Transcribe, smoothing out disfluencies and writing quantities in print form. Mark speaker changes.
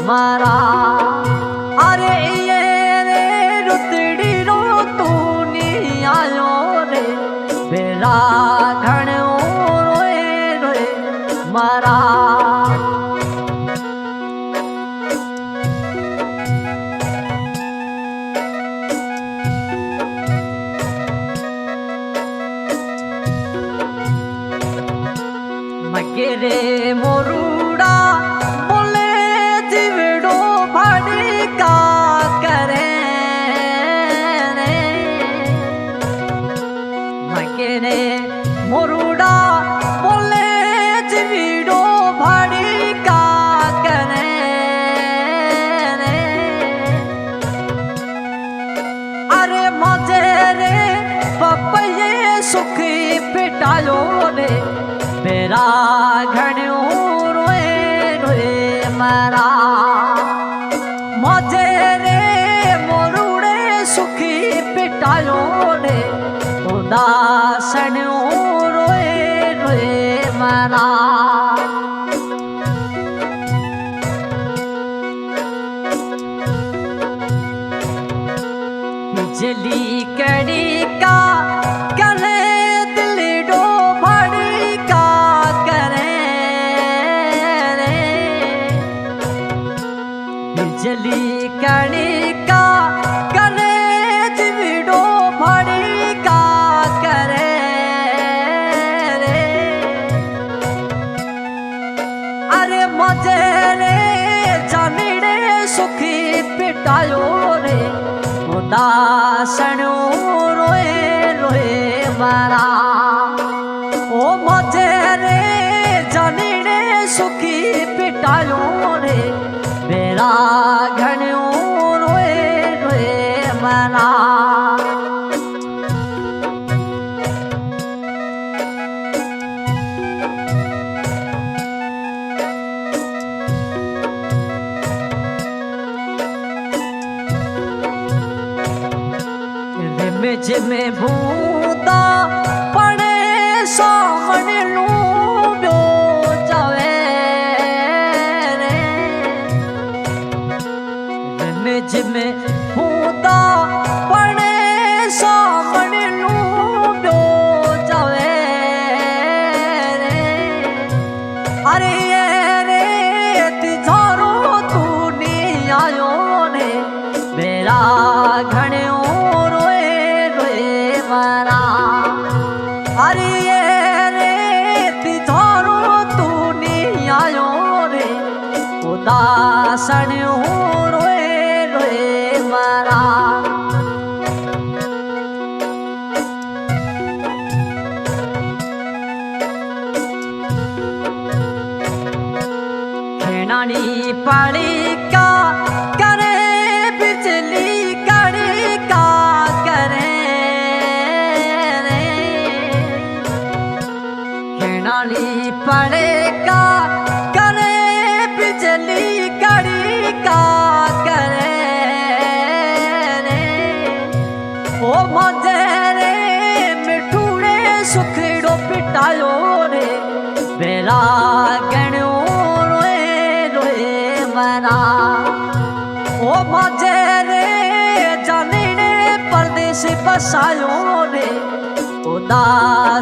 Speaker 1: मारा अरे ये रे रुतड़ी रो तू नहीं आयो रे बेरा घणो रोए रोए मारा मगेरे मोरूड़ा बोले जिवड़ो भाड़ी का करे रे मगेरे मोरूड़ा बोले जिवड़ो भाड़ी का करे रे अरे मजे रे पपये सुखी पिटायो रे मेरा घणो रोए रोए मारा मजे रे मोरूड़े सुखी पिटायो रे उदासनो रोए रोए मारा बिजली कड़ी का करे दिल डो भड़ी का करे रे बिजली कड़ी का करे जिवड़ो भड़ी का करे रे अरे मजे रे जानिड़े सुखी पिटायो रे उदासनो रोए रोए मारा ओ मजे रे जानिड़े सुखी पिटायो रे मेरा घणो रोए रोए मारा जिमें भूता पड़े सामन लू ब्यो जावे रे जिमें भूता पड़े सामन लू ब्यो जावे रे अरे ये रे तिजारो तू नहीं आयो ने मेरा घणो मारा अरे ये रे तिथारो तू नहीं आयो रे उदासनो रोए रोए मारा खेणानी पाली का करे बिजली कड़ी का करे नाली पड़ेगा करे बिजली कड़ी का करे रे ओ मजे रे मिठूड़े सुखड़ो पिटायो रे मेरा घणो रोए रोए मरा ओ मजे रे जानिने परदेस बसायो रे उदास